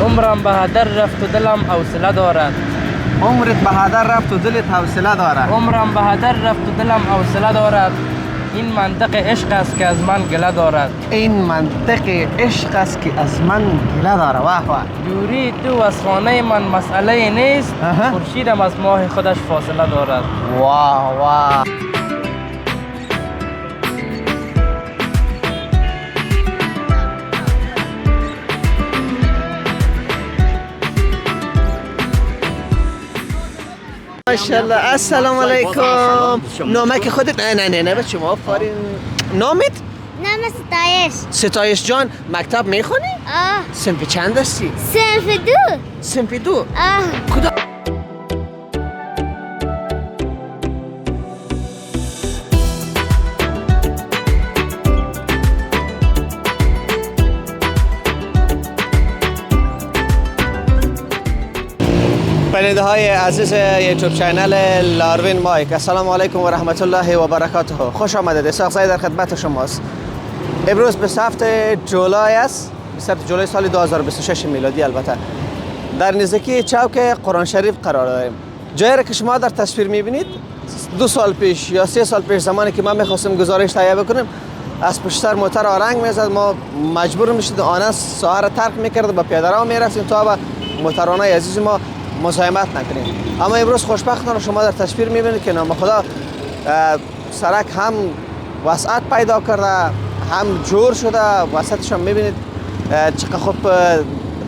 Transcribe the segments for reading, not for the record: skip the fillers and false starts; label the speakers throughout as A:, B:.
A: عمرم به هدر رفت و دلم حوصله دارد.
B: عمرت به هدر رفت و دلت حوصله دارد.
A: عمرم به هدر رفت و دلم حوصله دارد. این منطق عشق است که از من گله دارد.
B: این منطق عشق است که از من گله دارد. واه واه.
A: دوری تو از خانه من مسئله نیست. خورشیدم از ماه خودش فاصله دارد.
B: واه واه. ماشاءالله. السلام علیکم. نامک خودت؟ نه بچه ما آفرین. نامت؟
C: نام
B: ستایش جان. مکتب میخونی؟ صنف چند هستی؟ صنف دو. کدام؟ بیننده های عزیز یوتیوب چینل لاروین مایک، السلام علیکم و رحمت الله و برکاته. خوش آمدید. اسحاق زایی در خدمت شماست. امروز 27 جولای است. 27 جولای سال 2026 میلادی. البته در نزدیکی چوک قرآن شریف قرار داریم. جایی را که شما در تصویر میبینید 2 سال پیش یا 3 سال پیش، زمانی که من میخواستم گزارش تهیه بکنم، از پشت سر موتر آرنگ میزد. ما مجبور میشدیم آن ساحه را ترک میکرد، با پیاده رو میرفتیم تا با موترانای عزیز ما مزاحمت نکنیم. اما امروز خوشبختانه شما در تصویر میبینید که نام خدا سرک هم وسعت پیدا کرده، هم جور شده. وسطش هم میبینید چقدر خوب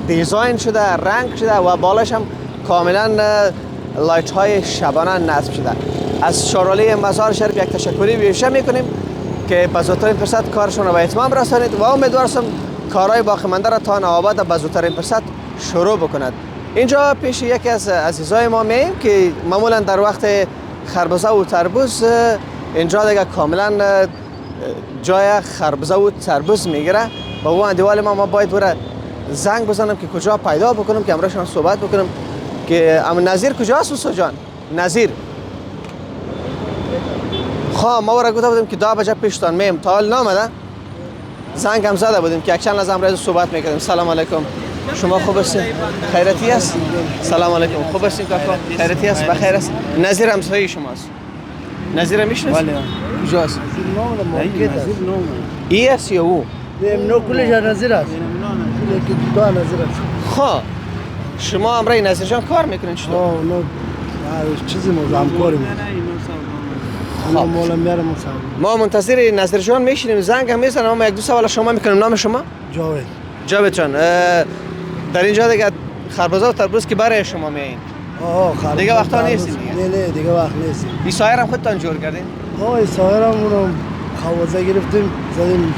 B: دیزاین شده، رنگ شده و بالاش هم کاملا لایت های شبانه نصب شده. از شورالی مزار شریف یک تشکری ویژه میکنیم که به زودترین فرصت کارشون را به اتمام رسانید و امیدوارم کارهای باقی مانده را تا نوآباد به زودترین فرصت شروع بکند. اینجا پیش یکی از عزیزای ما میم که معمولا در وقت خربزه و تربوز اینجا دیگه کاملا جای خربزه و تربوز میگیره. با اون دیوال ما باید برای زنگ بزنم که کجا پیدا بکنم که امروز صحبت بکنم که اما نظیر کجاست اوسو جان؟ نظیر خواه ما را گفته بودیم که 2 بجه پیشتان میم تا حال نامده. زنگ هم زده بودیم که اکشن از امروز صحبت میکردیم. سلام علیکم. شما خوب هستید؟ خیرتی است؟ سلام علیکم. خوب هستید کاکا؟ خیرتی است؟ بخیر است؟ نظیر همسایه شماست. نظیر میشناسید؟
D: بله.
B: کجاست؟
D: نظیر
B: ای است یا او؟
D: نو کلش نظیر است. یکی دو نظیر است.
B: خب شما امروز نظیر جان کار میکنین چطور؟
D: نو چیزی مزام کاریم.
B: ما منتظر نظیر جان میشینیم، زنگ هم میزنم. اما 1-2 سوال شما میکنیم. نام شما؟
D: جاوید.
B: جاوید جان، در اینجا دیگه خربزه و تربوز که برای شما میایین؟ دیگه وقتا نیستین دیگه؟
D: نه دیگه وقت نیست.
B: این سایر هم خودتان جور کردین؟
D: این سایر هم اونم خوازه گرفتیم زدیم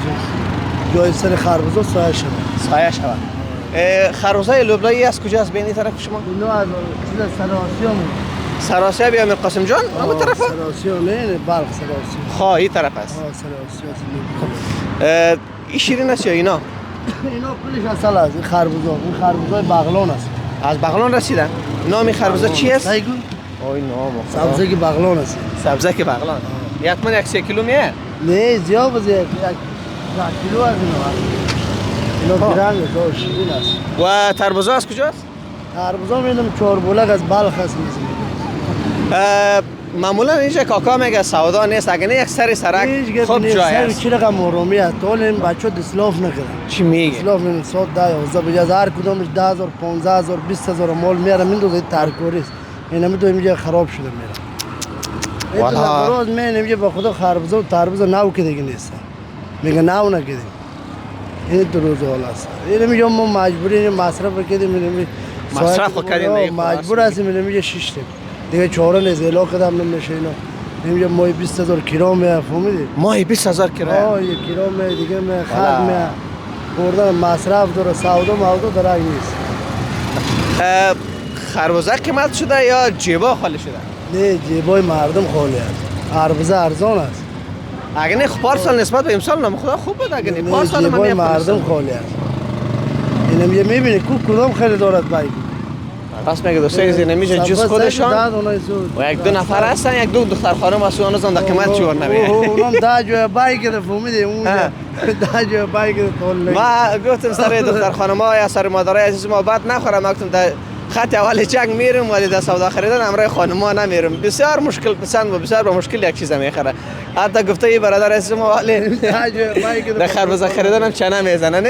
D: جای سر خربزه سایه شده.
B: سایه شده. خربزه لبنایی از کجاست بین این طرف شما؟
D: اینو از چیز سراسیام.
B: سراسیام یا امیر قاسم جان؟ اون طرفه؟
D: سراسیام نه بلخ سراسیام.
B: خواه این طرف است.
D: سراسیام.
B: این شیرین است یا اینا؟
D: اینا کلش اصل است. این خربزه بغلان است.
B: از بغلان رسیدن. نام این خربزه چی است؟
D: سایگو.
B: اوی نام.
D: سبزه که بغلان است.
B: سبزه که بغلان. حتما 1-3 کیلو میه؟
D: نه زیاد بزرگ. 1 کیلو از اینا گرانه تو شیرین است.
B: و تربوزه از کجاست؟
D: تربوزه میدم 4 بولک از بلخ است میزنه.
B: معمولا اینجا کاکا میگه سودا نیست. اگه نه یک سری سرک خوب جای است.
D: چی رقم مورومی است. طول این بچه دسلاف نکردن.
B: چی میگه؟
D: دسلاف من 110 بجز هر کدومش 10,000 15,000 20,000 مال میاره. من دوزه ترکوری است. اینا میدونم اینجا خراب شده میره. والا روز من نمیگه با خدا خربزه و تربوز ناو که دیگه نیست. میگه ناو نکردیم. این دو روز حال است. این میگه ما مجبوریم مصرف کردیم. میگه
B: مصرف کردیم.
D: مجبور هستیم. میگه 6 دیگه 4 نیست. الاخ دم نمیشه اینا. نمیگه ماهی 20,000 کرام میاد. فهمیدی؟
B: ماهی 20,000 کرام.
D: یک کرام میاد دیگه من خرج میاد. خوردن مصرف داره. سودا موضوع داره نیست.
B: خربزه قیمت شده یا جیبا خالی شده؟
D: نه جیبای مردم خالی است. خربزه ارزان است.
B: اگه نه پارسال نسبت به امسال نام خدا خوب بود. اگه نه پارسال
D: جیبای مردم خالی است. اینا میبینی کو کدام خیلی دارد بایک.
B: پس میگه دوستای زیر نمیشه جز خودشان و یک دو نفر هستن، یک دو دختر خانم هستن، اونو زنده قیمت چور نمیه.
D: اونم ده جای بایک ده فهمیده اون ده جای بایک ده تول.
B: ما گفتم سر دختر خانم ها یا سر مادرای عزیز ما بد نخورم، گفتم در خط اول چنگ میرم ولی در سودا خریدن همراه خانم ها نمیرم. بسیار مشکل پسند و بسیار با مشکل یک چیز میخره. حتی گفته ای برادر عزیز ما ولی در خربزه خریدن هم چنه میزنه نه؟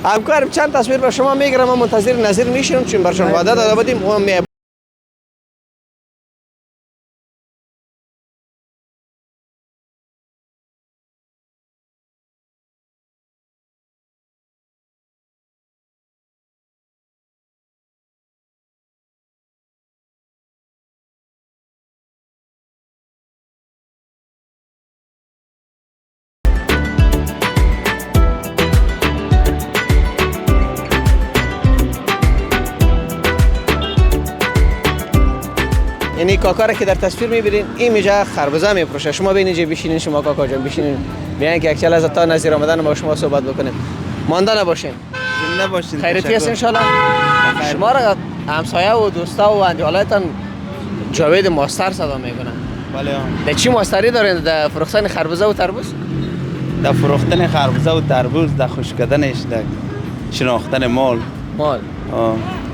B: همکارم چند تصویر به شما میگیرم، ما منتظر نظیر میشیم چون برشون وعده داده بودیم و یعنی کاکا را که در تصویر میبینین این میجا خربزه میفروشه. شما ببینید اینجا بشینین، شما کاکا جان بشینین، بیاین که یک چند لحظه تا نظیر آمدن با شما صحبت بکنیم. مانده نباشین،
C: زنده باشین.
B: خیریتی هست ان شاء الله. شما را همسایه و دوستا و انجالایتان جاوید ماستر صدا میکنن.
C: بله.
B: در چی ماستری دارین؟ در فروختن خربزه و تربوز؟
C: در فروختن خربزه و تربوز، در خوش کردنش، در شناختن مال.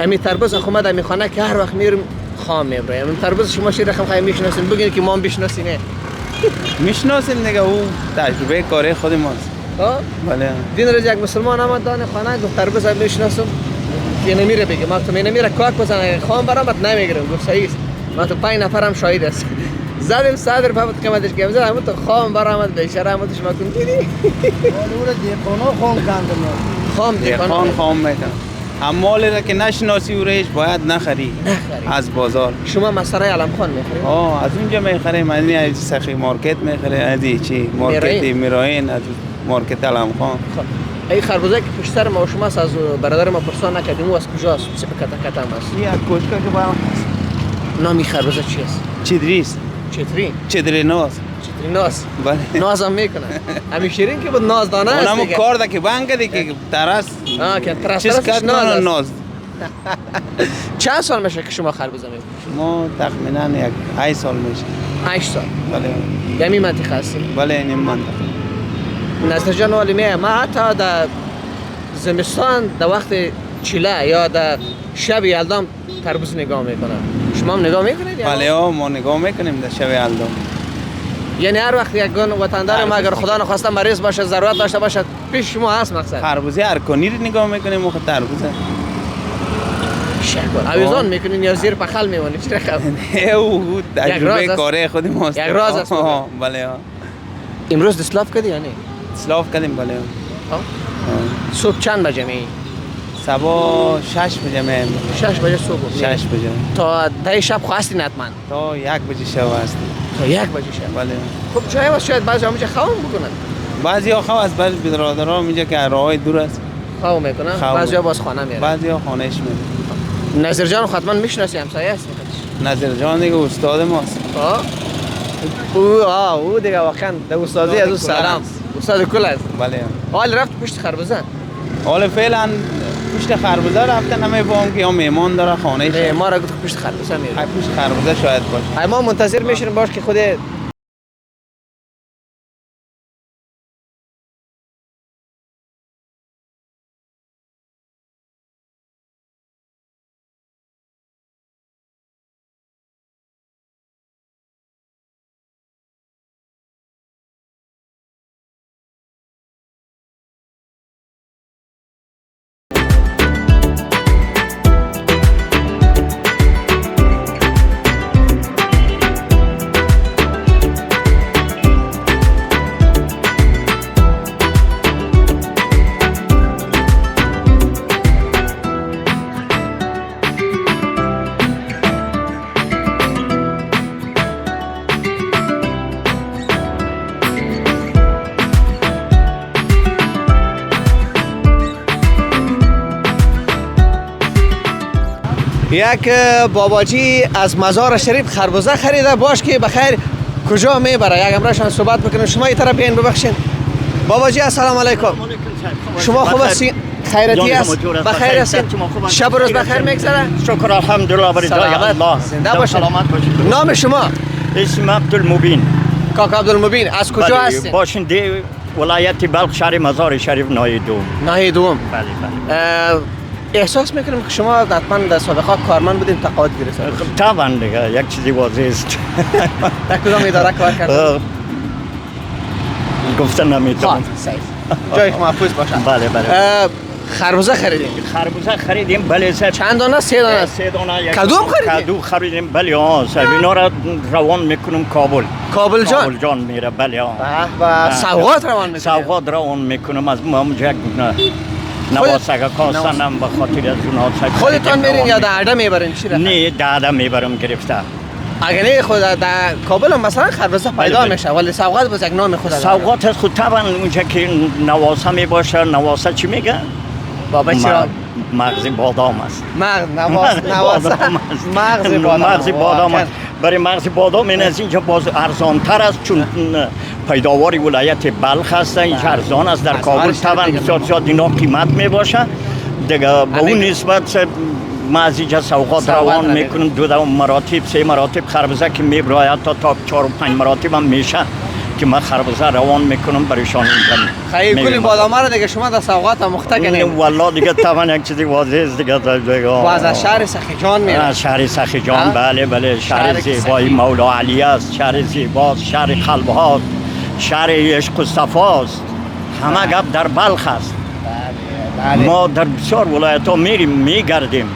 C: امی تربوز خود در میخانه که هر وقت میرم خام میبریم. امی تربوز شما چی رقم خواهی میشناسین؟ بگین که ما هم بشناسینه. میشناسیم دیگه، او تجربه کاری خود ماست. بله.
B: دین روز یک مسلمان آمد دانه خانه گفت تربوز هم میشناسم. که نمیره بگه ما تو نمیره کاک بزنه خام برامت نمیگیرم. گفت صحیح است. ما تو 5 نفرم شاهد است. زدیم صدر پاپت قیمتش کم زد، همون تو خام برآمد بیچاره همون شما کن دیدی.
D: اون دیپانو خام کندم.
C: خام میکنه. هم مالی را که نشناسی او ریش باید نخری از بازار.
B: شما مسره علم خان میخرید؟
C: از اونجا میخریم، از سخی مارکت میخریم، از چی مارکت میراین، از مارکت علم خان.
B: ای خربوزه که پشت سر ما و شما از برادر ما پرسان نکردیم او از کجاست؟ چه کتم است؟
C: یک کوچکا که باید
B: نامی خربوزه چی است؟
C: چیدریست. چیدری ناز.
B: ناز.
C: بله.
B: ناز هم میکنه. همین شیرین که بود ناز دانه است
C: دیگه. اونم کار ده که بانگه که ترس.
B: که ترس
C: ناز.
B: چند سال میشه که شما خربوزه میفروشید؟
C: ما تقریبا یک 8 سال میشه.
B: 8 سال.
C: بله.
B: یعنی منطقه هستی؟
C: بله این منطقه.
B: نظر جان والی میه ما حتی در زمستان در وقت چیله یا در شب یلدام تربوز نگاه میکنم. شما هم نگاه میکنید؟
C: بله ما نگاه میکنیم در شب یلدام.
B: یعنی هر وقت یک وطندار ما اگر خدا نخواسته مریض باشه ضرورت داشته باشه پیش شما هست مقصد.
C: خربوزه ارکانی رو نگاه میکنیم و تربوزه.
B: شکر. اویزان میکنین یا زیر پخل میمونید چه رقم؟
C: او تجربه کاری خودی ماست.
B: یک راز است.
C: بله.
B: امروز دسلاف کردی یا نه؟
C: دسلاف کردیم بله.
B: صبح چند بجه می؟
C: صبح 6 بجه می.
B: 6 بجه صبح.
C: 6 بجه.
B: تا 10 شب خواستین حتما؟
C: تا 1 بجه شب هست.
B: تا 1 بجه شب.
C: بله.
B: خب چای واسه شاید بعضی همونجا خوام بکنن.
C: بعضی ها خواه است، بعضی برادرها میگه که راههای دور است.
B: خوام میکنن. بعضی ها باز خانه میرن.
C: بعضی ها خانهش میرن.
B: نظر جان حتما میشناسی همسایه است.
C: نظر جان دیگه استاد ماست.
B: او دیگه واقعا در استادی از او سلام. استاد کل است.
C: بله.
B: حال رفت پشت خربزه.
C: حالا فعلا پشت خربزه رفتن، نمیفهم که یا میمان داره خانهش.
B: ما را گفت پشت خربزه میره.
C: پشت خربزه شاید باشه.
B: ما منتظر میشیم باش که خود یک باباجی از مزار شریف خربوزه خریده. باش که بخیر کجا میبره یک امرشان صحبت بکنیم. شما این طرف بیاین ببخشین. باباجی السلام علیکم. شما خوب هستین؟ خیرتی است بخیر هستین شب و روز بخیر میگذره
E: شکر الحمدلله برای جای الله
B: زنده باشین
E: سلامت باشید
B: نام شما
E: اسم عبدالمبین
B: کاکا عبدالمبین از کجا هستین
E: باشنده ولایت بلخ شهر مزار شریف ناحیه دوم
B: ناحیه دوم
E: بله بله
B: احساس میکنیم که شما حتما در سابقه کارمند بودین تقاعد گرفتین
E: طبعا دیگه یک چیزی واضح است
B: در کدام اداره کار کردین
E: گفتن نمیتونم
B: جای محفوظ باشه
E: بله بله
B: خربوزه خریدین
E: خربوزه خریدیم بله صاحب
B: چند دانه سه دانه
E: سه دانه
B: کدو هم خریدین
E: کدو خریدیم بله صاحب اینا را روان میکنم کابل
B: کابل جان
E: کابل جان میره بله
B: و سوغات روان میکنین
E: سوغات روان میکنم از یک نواسگه کاستنم به خاطر از اونها صاحب
B: خودتان میرین یا در عده میبرین چی رقم؟
E: نه داده میبرم گرفته
B: اگه نه خود در کابل هم مثلا خربزه پیدا
E: بله.
B: میشه ولی سوغات باز یک نام خود داره
E: سوغات از خود طبعا اونجا که نواسه میباشه نواسه چی میگه؟
B: بابا چرا؟
E: مغز بادام است
B: نواسه
E: مغز بادام است برای مغز بادام این از اینجا باز ارزانتر است چون پیداوار ولایت بلخ است اینجا ارزان است در کابل طبعا بسیار زیاد اینا قیمت میباشه دیگه به اون نسبت ما از اینجا سوغات روان میکنم دو مراتب سه مراتب خربزه که میبراید تا 4 و 5 مراتب هم میشه که من خربزه روان میکنم برایشان اینجا
B: خیلی کلی بادام رو دیگه شما در سوغات هم مخته کنیم
E: والله دیگه طبعا یک چیزی واضح است دیگه
B: و از شهر سخیجان میره
E: شهر سخیجان بله بله شهر زیبای مولا علی است شهر زیباست شهر خلوهاست شهر عشق و صفاست همه گپ در بلخ است ما در بسیار ولایت ها میریم میگردیم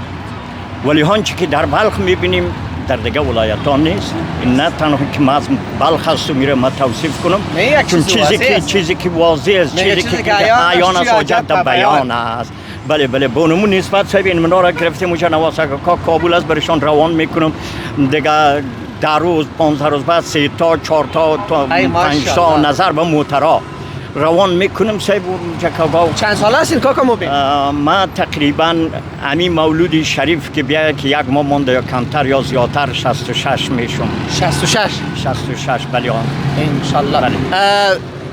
E: ولی هنچی که در بلخ میبینیم در دیگه ولایت ها نیست این نه تنها که ما از بلخ است و میره ما توصیف کنم چون چیزی که واضح است چیزی که عیان است حاجت در بیان است بله بله به اونمون نسبت صاحب این منا را گرفتیم اونجا نواسگه کابل است برشان روان میکنم دیگه در روز 15 روز بعد 3 تا 4 تا 5 تا نظر به موترا روان میکنم صاحب اونجا
B: چند ساله هستین کاکا مبین؟
E: ما تقریبا همین مولود شریف که بیا که یک ماه مونده یا کمتر یا زیادتر 66 میشم
B: 66
E: بله
B: انشالله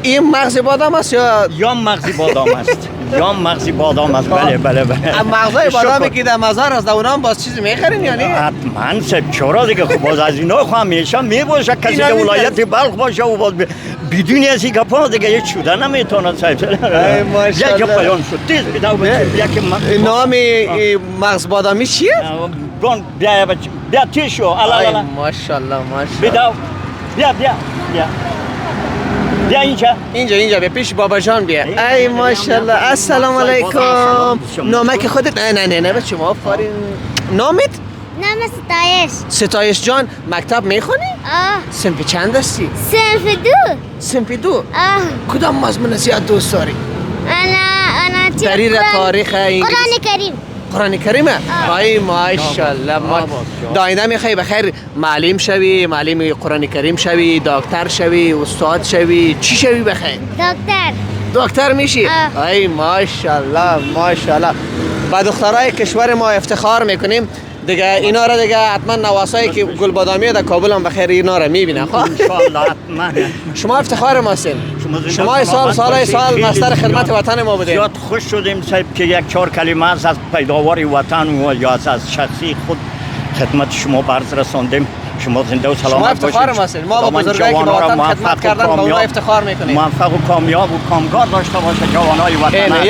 B: این مغز بادام است
E: یا مغز بادام است یا مغز بادام است بله بله بله
B: مغزای بادامی که در مزار است در اونها باز چیزی میخرین یا نه؟
E: حتما صاحب چرا دیگه خب باز از اینا خو همیشه میباشه کسی که ولایت بلخ باشه و باز بدون از این گپا دیگه یه چوده نمیتونه صاحب یک پیام شد تیز بدو بچه
B: نام مغز بادامی چیه؟
E: بیا تیز شو
B: ماشاءالله
E: بدو بیا بیا
B: اینجا بیا پیش بابا جان بیا ای ماشاءالله السلام علیکم نامک خودت نه بچه ما آفرین نامت
F: نام
B: ستایش جان مکتب میخونی؟ صنف چند هستی؟ صنف دو کدام مضمون زیاد دوست داری؟
F: انا
B: دلیل تاریخ
F: قرآن
B: قرآن کریمه؟ آی ماشاءالله داینده میخوای بخیر معلم شوی معلم قرآن کریم شوی دکتر شوی استاد شوی چی شوی بخیر؟ دکتر میشی؟ آی ماشاءالله با دخترای کشور ما افتخار میکنیم دیگه اینا را دیگه حتما نواسایی که گل بادامی در کابل هم بخیر اینا را میبینه خب
E: ان شاء الله حتما
B: شما افتخار ما هستین شما سال مستر خدمت وطن ما بودین
E: زیاد خوش شدیم صاحب که یک 4 کلمه از پیداوار وطن و یا از شخصی خود خدمت شما برز رساندیم شما زنده و سلامت باشید.
B: شما افتخار ما هستین. ما با بزرگایی که به وطن خدمت کردن با اونها افتخار میکنیم.
E: موفق و کامیاب و کامگار داشته باشه جوانای وطن.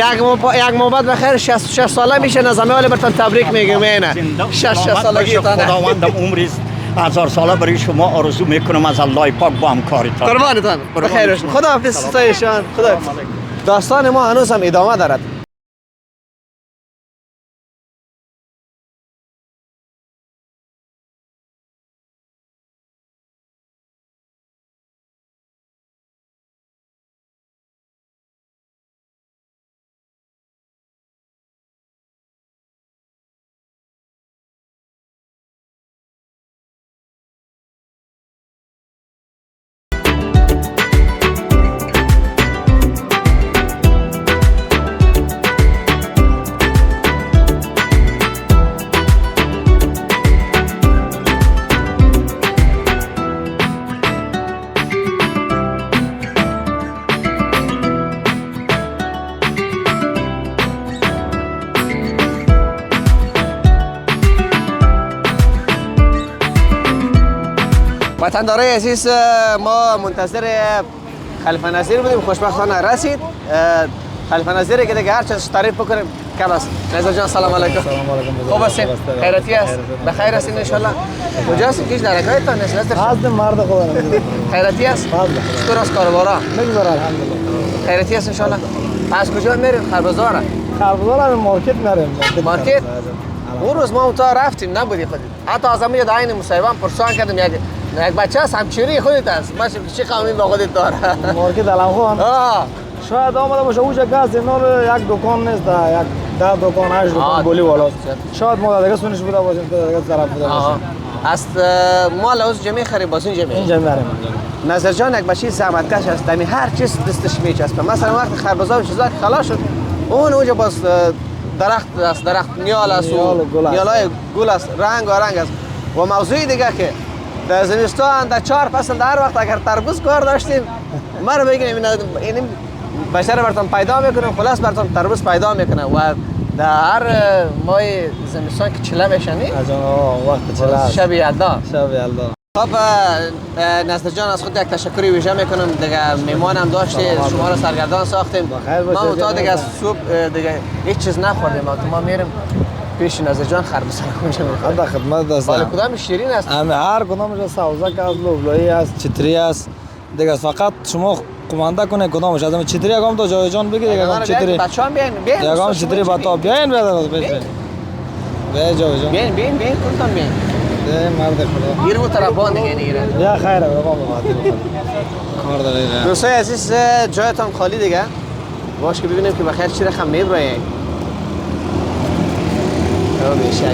B: یک موبت بخیر 66 ساله میشه نظامی عالی برتون تبریک میگم اینا. 66 سالگی تانه.
E: خداوند عمر 1000 ساله برای شما آرزو میکنم از الله پاک با همکاریتان.
B: قربانتان. بخیر خدا حافظ ستایشان. خدا داستان ما هنوز هم ادامه دارد. وطندارای عزیز، ما منتظر خلیفه نظیر بودیم، خوشبختانه رسید. خلیفه نظیری که دیگه هر چیز تعریف بکنیم کم است. نظر جان سلام علیکم.
G: سلام علیکم.
B: خوب هستین؟ خیراتی است؟ بخیر هستین ان شاء الله. کجا هستین؟ کیش درکایتان نیست نظر؟
G: هستم مرد خدا نمیدونم.
B: خیراتی است؟ چطور است کاربارا؟
G: میگذره الحمدلله.
B: خیراتی است ان شاء الله. از کجا میرین خربزار؟
G: خربزار مارکت میریم.
B: مارکت؟ اون روز ما اونجا رفتیم نبودی خودت. حتی از همون عین مصاحبه پرسان کردم یک بچه است همچوری خودت است. باشه چی قومی با خودت داره؟
G: مارکت علمخان. شاید آمده باشه اوجا گاز اینا یک دکان نیست، یک 10 دکان 8 دکان گلی والاست. شاید ما دیگه سونش بوده باشیم دیگه طرف بوده باشیم.
B: است مال از جمعی خرید باز این جمعی.
G: اینجا میریم.
B: نظر جان یک بچه زحمتکش است. دمی هر چیز دستش میچسبه. مثلا وقتی خربزا و چیزا خلاص شد اون اونجا باز درخت است، درخت نیال است و نیالای گل است، رنگ و رنگ است. و موضوعی دیگه که در زمستان در 4 فصل در وقت اگر تربوز کار داشتیم ما رو بگیم این بشر براتون پیدا میکنه، خلاص براتون تربوز پیدا میکنه و در هر ماه زمستان که چله میشنی
G: از اون وقت چله
B: شب یلدا.
G: شب یلدا.
B: خب نصر جان از خود یک تشکری ویژه میکنم دیگه. میمان هم داشتی شما رو سرگردان ساختیم. ما اونجا دیگه صبح دیگه هیچ چیز نخوردیم. ما میریم پیش نظر جان خربزار اونجا میخوریم.
G: در خدمت هستم.
B: حالا کدام شیرین است؟
G: هر کدامش سوزک است، لوبلایی است، چتری است. دیگه فقط شما کمانده کنه کدامش. از چتری یکم تو جای جان بگیر، یکم چتری.
B: بچه‌ها بیاین
G: یکم چتری باتا بیاین بیاین. بیا جای جان.
B: بیاین کنتون بیاین.
G: مرد خدا.
B: گیر و طرفان دیگه نیره.
G: یا خیره بابا بخاطر کار داره.
B: دوستای عزیز جایتان خالی دیگه. باش که ببینیم که بخیر چی رقم میبرین. او بیشگه.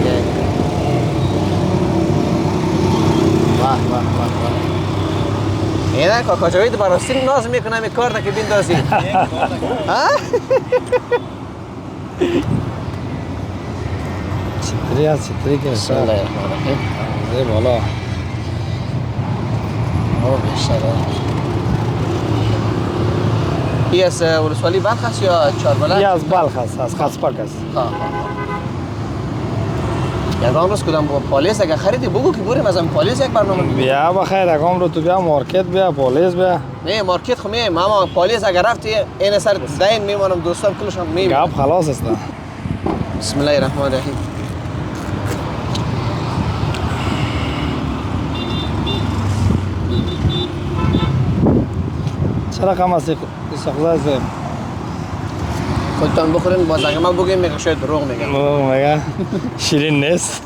B: واه. اینا کاکاجوید براستی ناز میکنم این کار که بندازی. ها؟
G: چتری که
B: بسم الله الرحمن الرحیم.
G: زی بالا.
B: او بیشتره. ای از ولسوالی بلخ است یا چهاربلد؟
G: ای از بلخ است، از خسپک است.
B: یکم روز کدام پالیس اگر خریدی بگو که بریم از این پالیس یک برنامه
G: بیا بخیر یکم رو تو بیا مارکت بیا پالیس بیا.
B: نه مارکت خو میایم اما پالیس اگر رفتی این سر دین میمونم دوستان کلشون میبینم.
G: گپ خلاص است.
B: بسم الله الرحمن الرحیم.
G: چرا کم است سخزه است؟
B: خودتان بخورین باز اگه ما بگیم میگه شاید دروغ میگم.
G: مگه شیرین نیست.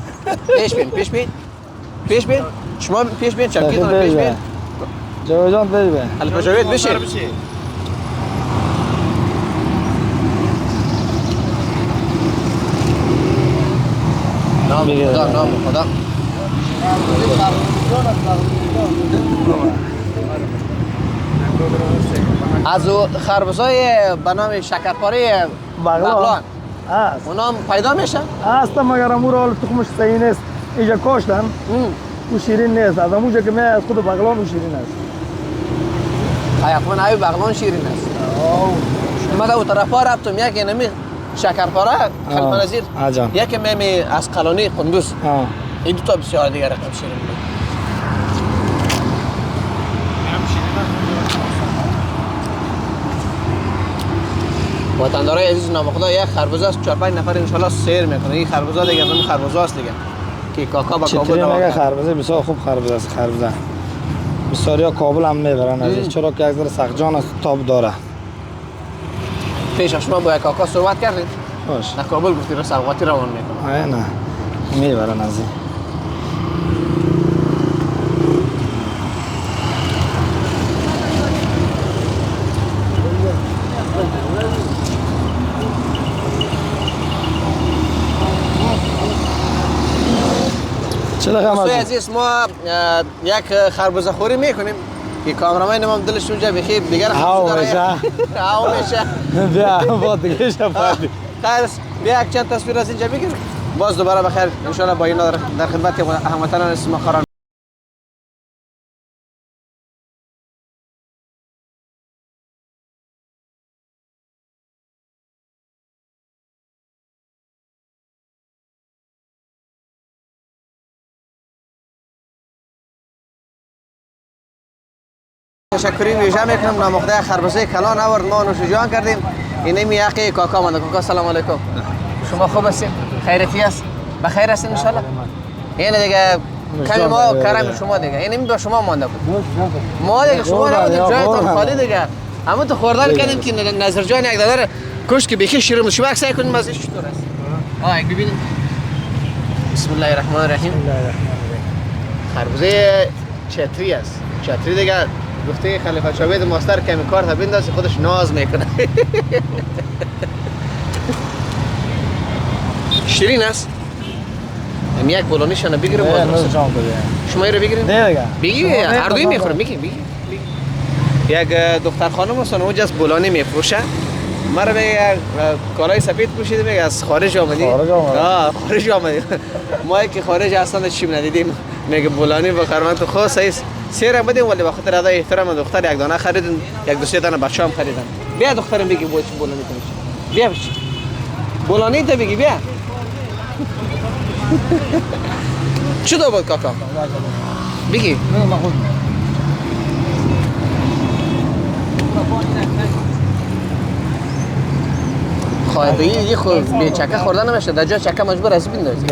B: پیش بین شما پیش بین چپکیتون پیش بین.
G: جوی جان پیش بین.
B: حالا پشاوید بشین. نام خدا. از خربزای به نام شکرپاره بغلان
G: است.
B: اونام پیدا میشه؟
G: است مگر امور حال تخمش صحیح نیست. اینجا کاشتن. او شیرین نیست. از اونجا که من از خود بغلان او شیرین است.
B: حیفان های بغلان شیرین است. ما در اون طرفا رفتم یکی نمی شکرپاره خلیفه نظیر یکی میمی از قلانی قندوز. این دو تا بسیار دیگر رقم شیرین بود. وطندارای عزیز نام خدا یک خربزه است 4 5 نفر ان شاء الله سیر میکنه. این خربزه دیگه از اون خربزه است دیگه که کاکا با کابل
G: چطوری خربزه بسیار خوب خربزه است. خربزه بسیاریا کابل هم میبرن ازش چرا که یک ذره سخجان است تاب داره.
B: پیش شما با کاکا صحبت کردید؟
G: باش.
B: در کابل گفتی رو سوغاتی روان میکنه.
G: نه میبرن از این.
B: دوستای عزیز ما یک خربزه خوری میکنیم که کامرمین ما دلش اونجا بخیر دیگر خربزه داره. میشه
G: بیا با دیگه شفاتی.
B: خیر بیا یک چند تصویر از اینجا بگیر باز دوباره بخیر ان شاء الله با اینا در خدمت هموطنان اسم خاران. تشکری ویژه میکنم نامخده خربزه کلان آورد ما نوش جان کردیم این می حقی کاکا مانده. کاکا سلام علیکم. شما خوب هستین؟ خیرتی است؟ بخیر هستین ان شاء الله؟ این دیگه کمی ما کرم شما دیگه. این به شما مانده بود. ما دیگه شما نبودید جایتون خالی دیگه. همون تو خوردن کردیم که نظر جان یک دادر کشت که بیخی شیرین شما عکس کنیم مزه چطور است؟ یک ببینید. بسم الله الرحمن الرحیم. خربزه چتری است. چتری دیگه گفته خلیفه جاوید ماستر کمی کار تا بندازه خودش ناز میکنه. شیرین است. یک بولونیشانه بگیریم شما رو بگیریم؟
G: نه دیگه
B: بگی هر دوی میخورم بگی یک دختر خانم هستن اونجا از بولانی میفروشه مرا میگه کالای سفید پوشیده میگه از خارج آمدی؟ خارج آمدی ما که خارج اصلا چی ندیدیم میگه بولانی بخرم تو خاص است سیر آمدیم ولی بخاطر ادای احترام دختر یک دانه خریدن یک دو سه دانه بچه‌ام خریدن بیا دخترم بگی بولانی کنی بیا بچه بولانی تا بگی بیا چی دو بود کاکا؟ بگی خواهده یه خود به چکه خوردن نمیشه در جا چکه مجبور از بندازی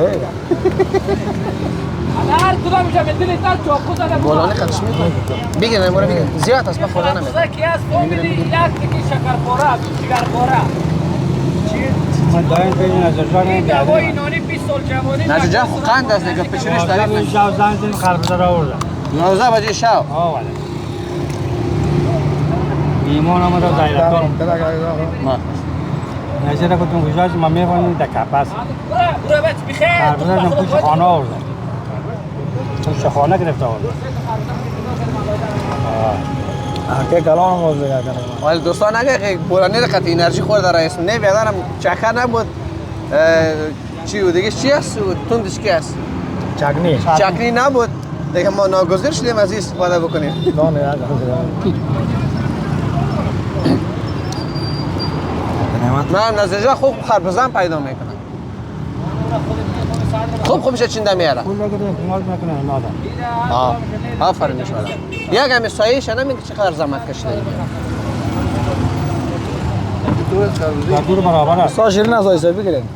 A: هر کدام جا میدونی تا چاقو زده بود
B: بولانی خدش میکنه بگی نمونه بگی زیاد است من خوردن نمیشه
A: کی از تو میدی یک تکی شکرپاره جگرپاره
G: من دایم که نظر جان
A: جوانی نانی 20 سال جوانی
B: نجا جا قند است دیگه پیشونش تعریف نشه
G: شاو زنگ خربزه را آوردم
B: 11 بجه شب
G: ولی ایمان آمده زیرتان
B: ما
G: نظر کتون گوشاش ما میخوانیم در کپس
A: برو بچ بخیر
G: خربزه را پوش خانه آوردم پوش خانه گرفته آوردم که کلان موضوع کنه
B: ولی دوستان اگه بولانی را قطع انرژی خورده رئیس نه بیادرم چکه نبود چی بود دیگه چی است تندش کی است
G: چکنی
B: چکنی نبود دیگه ما ناگزیر شدیم از این استفاده بکنیم من نزدیجا خوب خربزن پیدا میکنم خوبش چنده میاره
G: پول بگیریم کمال میکنه نادم
B: آفرین شما یک همه سایه‌ش نمیگه چقدر زحمت کشیده
G: دیگه دور برابر است
D: سا شیرین از آیسا بگیریم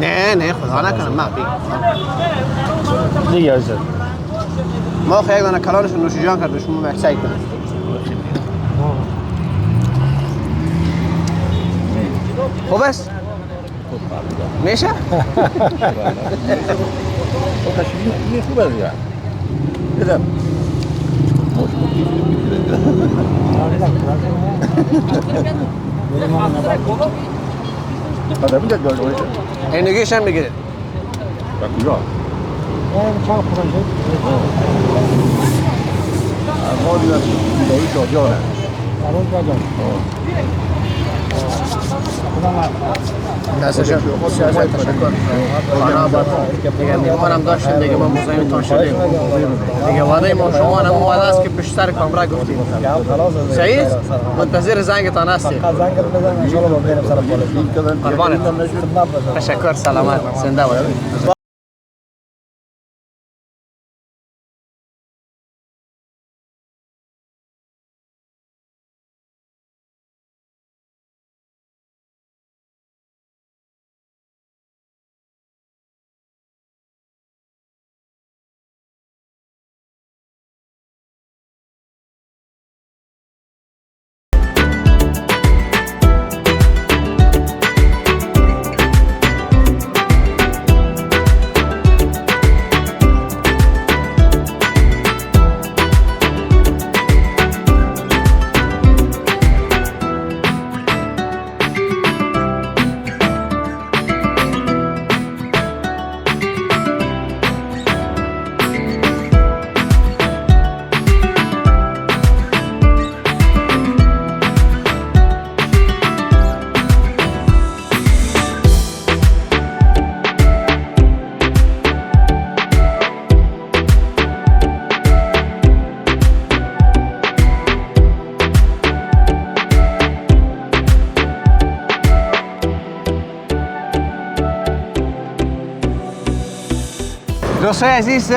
B: نه نه خدا نکنه ما
G: دیگه آیسا
B: ما خیلی دانه کلانشون نوش جان کرد شما مکسای کنید خوب است؟ میشه؟ این نگیش هم بگیرید دستشون بسیار تشکر خانه آباد دیگه میمانم داشتیم دیگه ما مزاحمتان شدیم دیگه وعده ما شما هم وعده است که پشت سر کامرا گفتیم صحیح منتظر زنگتان هستیم قربانت تشکر سلامت زنده باشید دوستای عزیز،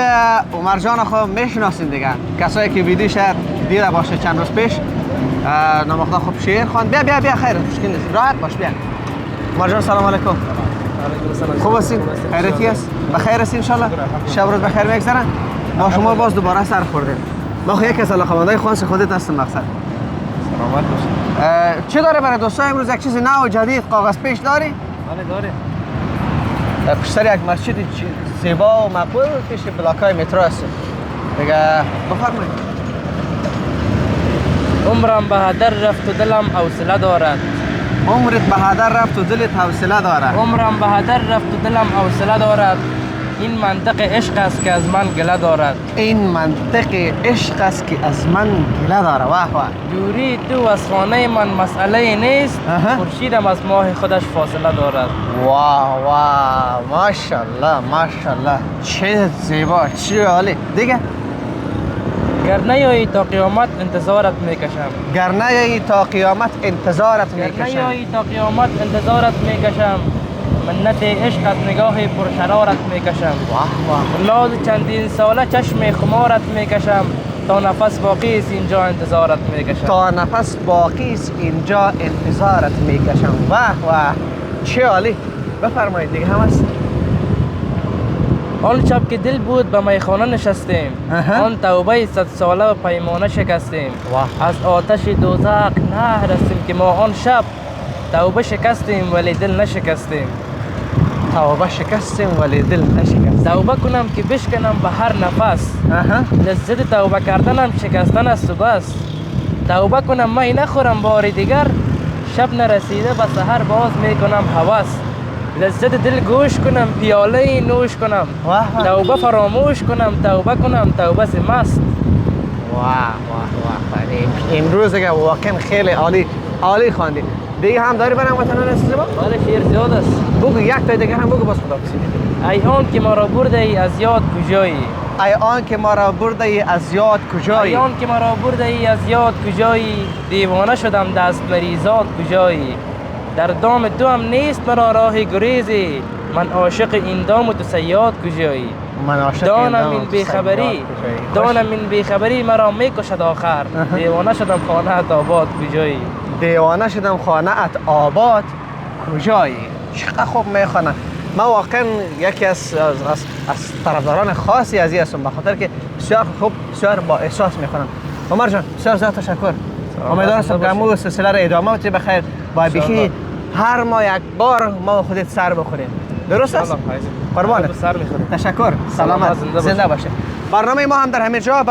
B: عمر جان خب میشناسین دیگه. کسایی که ویدیو شاید دیده باشه چند روز پیش نامخدا خب شعر خواند. بیا خیر مشکل نیست، راحت باش بیا. عمر جان سلام علیکم. خوب هستین؟ خیرتی است؟ بخیر هستین ان شاء الله؟ شب روز بخیر میگذره؟ ما شما باز دوباره سر خوردیم. ما خو یک از علاقه‌مندای خاص خودت هستم مقصد.
A: سلامت باشید.
B: چه داره برای دوستای امروز یک چیز نو و جدید کاغذ پیش داری؟
A: بله داره.
B: پشتر یک مسجد زیبا و مقبول پیش بلاکای مترو است. دیگه بفرمایید.
A: عمرم به هدر رفت و دلم حوصله دارد.
B: عمرت به هدر رفت و دلت حوصله دارد.
A: عمرم به هدر رفت و دلم حوصله دارد. این منطق عشق است که از من گله دارد.
B: این منطق عشق است که از من گله داره. واه واه.
A: دوری تو از خانه من مسئله نیست. خورشیدم از ماه خودش فاصله دارد.
B: واه واه ماشاءالله ماشاءالله، چه زیبا، چه عالی. دیگه
A: گر نیایی تا قیامت انتظارت میکشم.
B: گر نیایی تا قیامت انتظارت
A: گر
B: میکشم.
A: نیایی تا قیامت انتظارت میکشم. منت عشقت نگاه پرشرارت میکشم.
B: واه واه.
A: لاز چندین ساله چشم خمارت میکشم. تا نفس باقی است اینجا انتظارت میکشم.
B: تا نفس باقی است اینجا انتظارت میکشم. واه واه چه عالی. بفرمایید دیگه هم هست.
A: آن شب که دل بود به میخانه نشستیم. آن توبه 100 ساله و پیمانه شکستیم. از آتش دوزخ نه رستیم که ما آن شب توبه شکستیم ولی دل نشکستیم.
B: توبه شکستیم ولی دل نشکستیم.
A: توبه کنم که بشکنم به هر نفس. لذت توبه کردنم شکستن است و بس. توبه کنم می نخورم بار دیگر. شب نرسیده به سحر باز میکنم هوس. لذت دل گوش کنم پیاله نوش کنم. توبه فراموش کنم توبه کنم توبه ز مست.
B: واه واه واه. امروز دیگه واقعا خیلی عالی خواندی. دیگه هم داری برام وطنان عزیز ما؟
A: بله شعر زیاد است.
B: بگو یک تا دیگه هم بگو، بس خدا کسی.
A: ای آن که ما را برده ای از یاد کجایی.
B: ای آن که ما را برده ای از یاد کجایی.
A: ای آن که ما را برده ای از یاد کجایی. دیوانه شدم دست مریزاد کجایی. در دام تو هم نیست مرا راه گریزی. من عاشق این دام و تو صیاد کجایی.
B: من عاشق
A: دانم این بیخبری. دانم این بیخبری مرا میکشد آخر. دیوانه شدم خانه ات آباد کجایی.
B: دیوانه شدم خانه ات آباد کجایی. چقدر خوب میخوانه. من واقعا یکی از طرفداران خاصی از این هستم، به خاطر که بسیار خوب، بسیار با احساس میخوانم. عمر جان بسیار زیاد تشکر. امیدوارم که امروز سلسله را ادامه بدید بخیر. با بیخی هر ماه یک بار ما خودت سر بخوریم. درست است؟ قربانت. تشکر. سلامت. زنده باشه. برنامه ما هم در همین جا